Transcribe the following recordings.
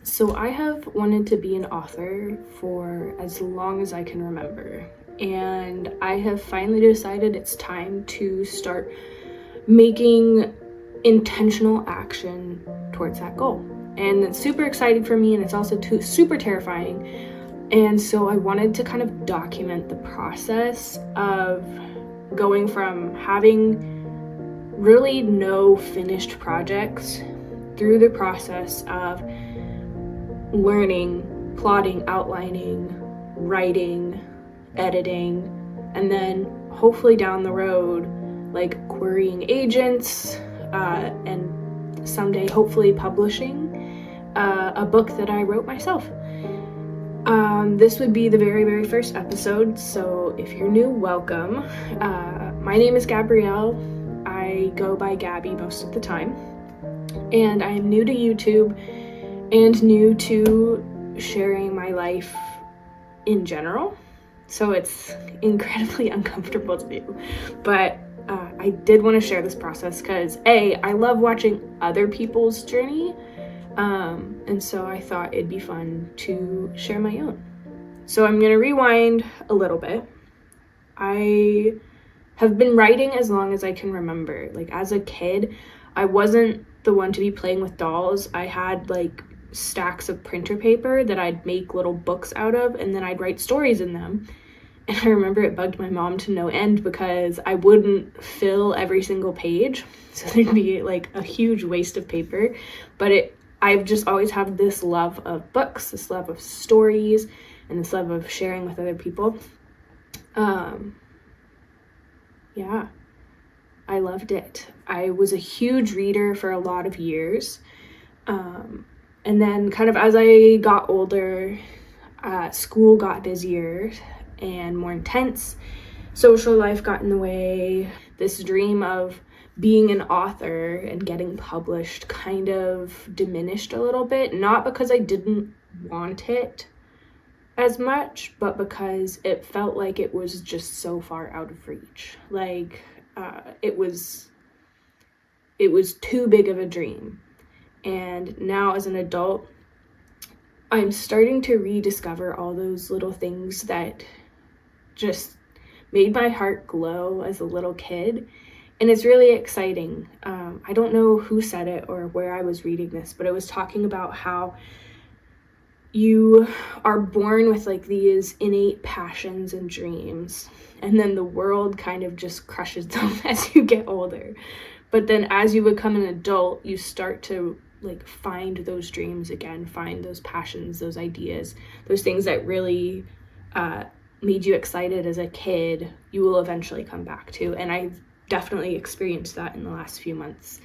So I have wanted to be an author for as long as I can remember, and I have finally decided it's time to start making intentional action towards that goal. And it's super exciting for me, and it's also super terrifying. And so I wanted to kind of document the process of going from having really no finished projects through the process of learning, plotting, outlining, writing, editing, and then hopefully down the road, like querying agents, and someday hopefully publishing a book that I wrote myself. This would be the very, very first episode, so if you're new, welcome. My name is Gabrielle. I go by Gabby most of the time, and I am new to YouTube and new to sharing my life in general, so it's incredibly uncomfortable to do, but I did want to share this process because I love watching other people's journey, and so I thought it'd be fun to share my own. So I'm going to rewind a little bit. I have been writing as long as I can remember. Like, as a kid, I wasn't the one to be playing with dolls. I had like stacks of printer paper that I'd make little books out of, and then I'd write stories in them. And I remember it bugged my mom to no end because I wouldn't fill every single page, so there'd be like a huge waste of paper. But I've just always had this love of books, this love of stories, and this love of sharing with other people. Yeah, I loved it. I was a huge reader for a lot of years. And then kind of as I got older, school got busier and more intense. Social life got in the way. This dream of being an author and getting published kind of diminished a little bit, not because I didn't want it as much, but because it felt like it was just so far out of reach. Like, it was too big of a dream. And now as an adult, I'm starting to rediscover all those little things that just made my heart glow as a little kid. And it's really exciting. I don't know who said it or where I was reading this, but it was talking about how you are born with like these innate passions and dreams, and then the world kind of just crushes them as you get older. But then as you become an adult, you start to like find those dreams again, find those passions, those ideas, those things that really made you excited as a kid, you will eventually come back to. And I've definitely experienced that in the last few months.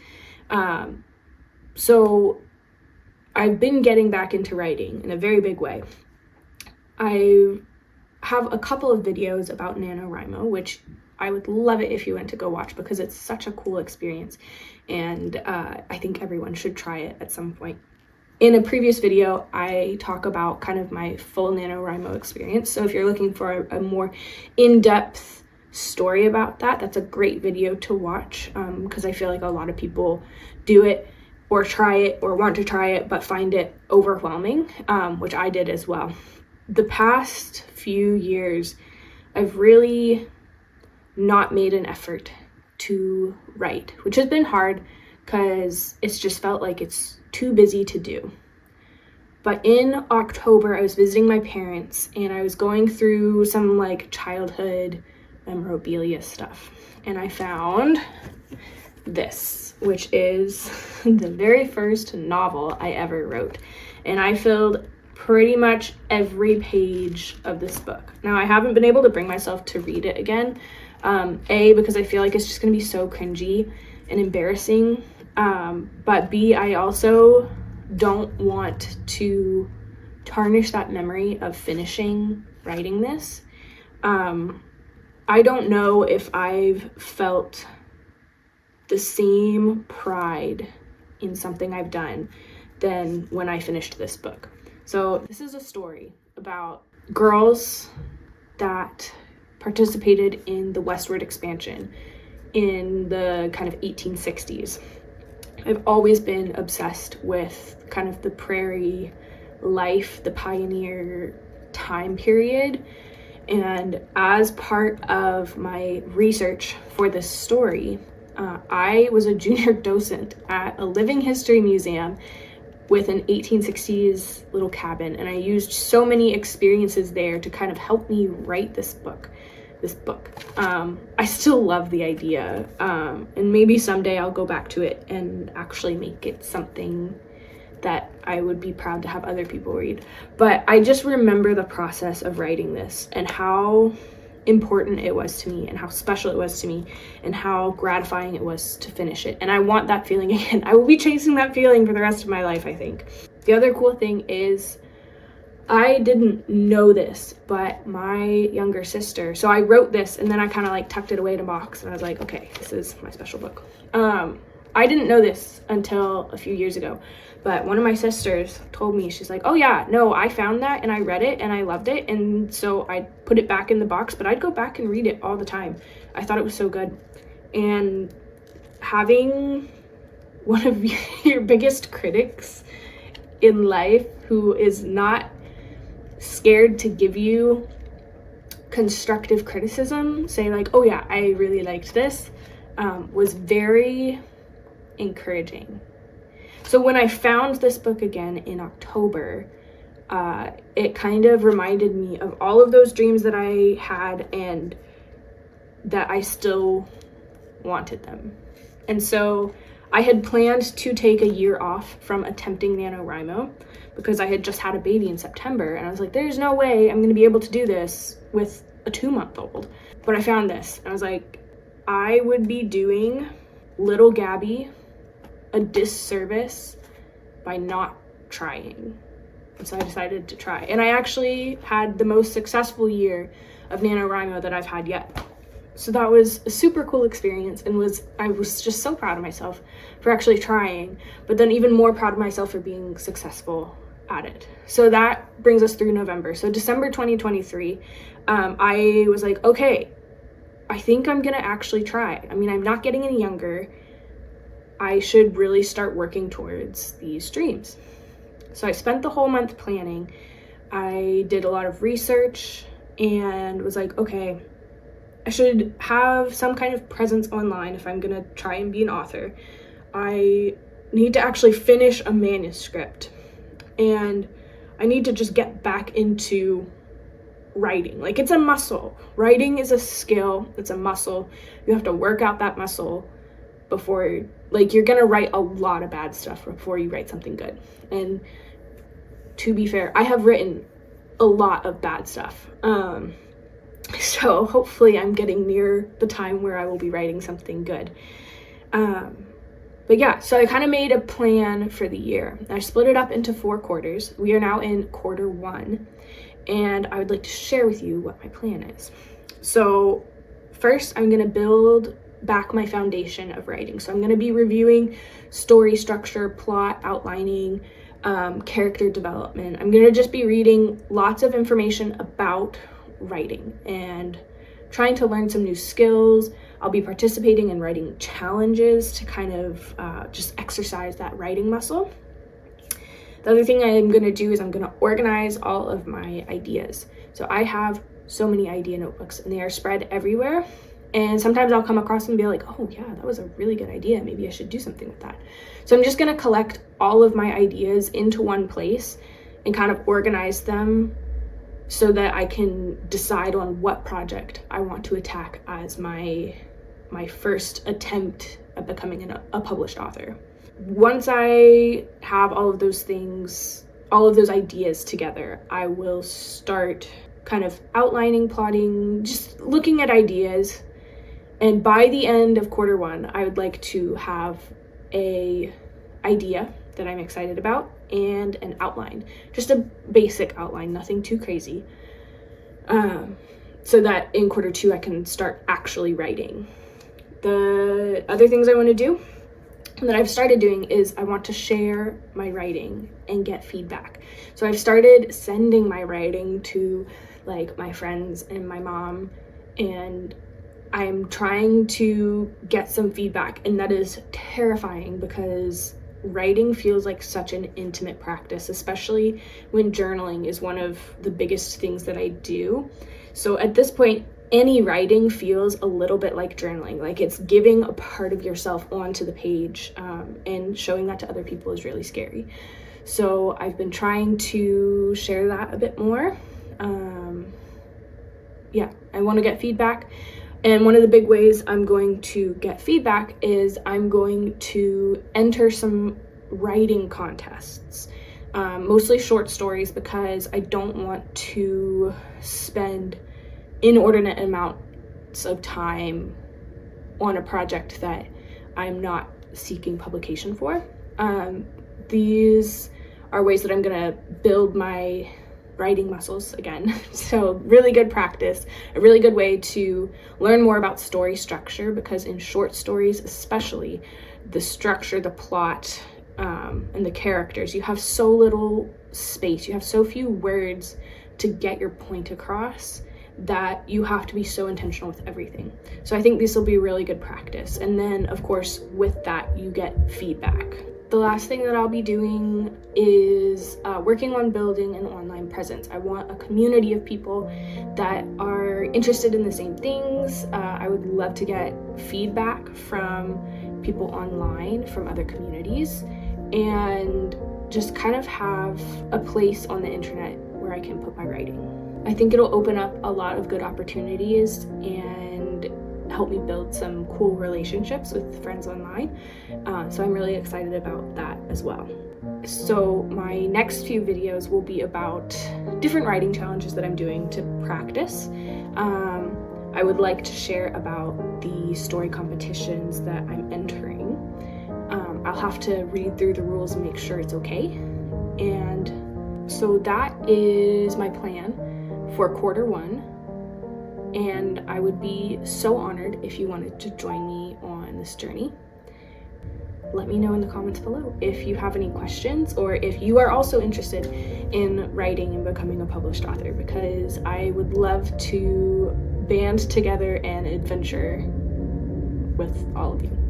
So I've been getting back into writing in a very big way. I have a couple of videos about NaNoWriMo, which I would love it if you went to go watch because it's such a cool experience, and I think everyone should try it at some point. In a previous video, I talk about kind of my full NaNoWriMo experience, so if you're looking for a more in-depth story about that, that's a great video to watch, because I feel like a lot of people do it or try it or want to try it but find it overwhelming, which I did as well. The past few years, I've really not made an effort to write, which has been hard because it's just felt like it's too busy to do. But in October, I was visiting my parents and I was going through some like childhood memorabilia stuff, and I found this, which is the very first novel I ever wrote, and I filled pretty much every page of this book. Now, I haven't been able to bring myself to read it again, because I feel like it's just gonna be so cringy and embarrassing, but B, I also don't want to tarnish that memory of finishing writing this. I don't know if I've felt the same pride in something I've done than when I finished this book. So this is a story about girls that participated in the westward expansion in the kind of 1860s. I've always been obsessed with kind of the prairie life, the pioneer time period. And as part of my research for this story, I was a junior docent at a living history museum with an 1860s little cabin, and I used so many experiences there to kind of help me write this book. I still love the idea, and maybe someday I'll go back to it and actually make it something that I would be proud to have other people read. But I just remember the process of writing this and how important it was to me and how special it was to me and how gratifying it was to finish it. And I want that feeling again. I will be chasing that feeling for the rest of my life, I think. The other cool thing is, I didn't know this, but my younger sister, so I wrote this and then I kind of like tucked it away in a box and I was like, okay, this is my special book. I didn't know this until a few years ago, but one of my sisters told me, she's like, oh yeah, no, I found that and I read it and I loved it, and so I put it back in the box, but I'd go back and read it all the time. I thought it was so good. And having one of your biggest critics in life who is not scared to give you constructive criticism, say like, oh yeah, I really liked this, was very encouraging. So when I found this book again in October, it kind of reminded me of all of those dreams that I had and that I still wanted them. And so I had planned to take a year off from attempting NaNoWriMo because I had just had a baby in September, and I was like, there's no way I'm going to be able to do this with a 2-month-old. But I found this, and I was like, I would be doing little Gabby a disservice by not trying. And so I decided to try. And I actually had the most successful year of NaNoWriMo that I've had yet. So that was a super cool experience, and I was just so proud of myself for actually trying, but then even more proud of myself for being successful at it. So that brings us through November. So December 2023, I was like, okay, I think I'm gonna actually try. I mean, I'm not getting any younger. I should really start working towards these dreams. So I spent the whole month planning. I did a lot of research and was like, okay, I should have some kind of presence online if I'm gonna try and be an author. I need to actually finish a manuscript, and I need to just get back into writing. Like, it's a muscle. Writing is a skill, it's a muscle. You have to work out that muscle before, like, you're gonna write a lot of bad stuff before you write something good. And to be fair, I have written a lot of bad stuff. So hopefully I'm getting near the time where I will be writing something good. But yeah, so I kind of made a plan for the year. I split it up into 4 quarters. We are now in quarter 1, and I would like to share with you what my plan is. So first, I'm gonna build back my foundation of writing. So I'm gonna be reviewing story structure, plot, outlining, character development. I'm gonna just be reading lots of information about writing and trying to learn some new skills. I'll be participating in writing challenges to kind of just exercise that writing muscle. The other thing I'm going to do is I'm going to organize all of my ideas. So I have so many idea notebooks, and they are spread everywhere. And sometimes I'll come across them and be like, oh yeah, that was a really good idea. Maybe I should do something with that. So I'm just going to collect all of my ideas into one place and kind of organize them so that I can decide on what project I want to attack as my first attempt at becoming a published author. Once I have all of those things, all of those ideas together, I will start kind of outlining, plotting, just looking at ideas. And by the end of quarter 1, I would like to have a idea that I'm excited about and an outline, just a basic outline, nothing too crazy, so that in quarter 2 I can start actually writing. The other things I want to do that I've started doing is I want to share my writing and get feedback. So I've started sending my writing to like my friends and my mom, and I'm trying to get some feedback, and that is terrifying because writing feels like such an intimate practice, especially when journaling is one of the biggest things that I do. So at this point, any writing feels a little bit like journaling, like it's giving a part of yourself onto the page, and showing that to other people is really scary. So I've been trying to share that a bit more. I want to get feedback. And one of the big ways I'm going to get feedback is I'm going to enter some writing contests, mostly short stories, because I don't want to spend inordinate amounts of time on a project that I'm not seeking publication for. These are ways that I'm gonna build my writing muscles again. So really good practice, a really good way to learn more about story structure, because in short stories especially, the structure, the plot, and the characters, you have so little space, you have so few words to get your point across, that you have to be so intentional with everything. So I think this will be really good practice. And then of course with that you get feedback. The last thing that I'll be doing is working on building an online presence. I want a community of people that are interested in the same things. I would love to get feedback from people online, from other communities, and just kind of have a place on the internet where I can put my writing. I think it'll open up a lot of good opportunities and help me build some cool relationships with friends online. So I'm really excited about that as well. So my next few videos will be about different writing challenges that I'm doing to practice. I would like to share about the story competitions that I'm entering. I'll have to read through the rules and make sure it's okay. And so that is my plan for Q1, and I would be so honored if you wanted to join me on this journey. Let me know in the comments below if you have any questions, or if you are also interested in writing and becoming a published author, because I would love to band together and adventure with all of you.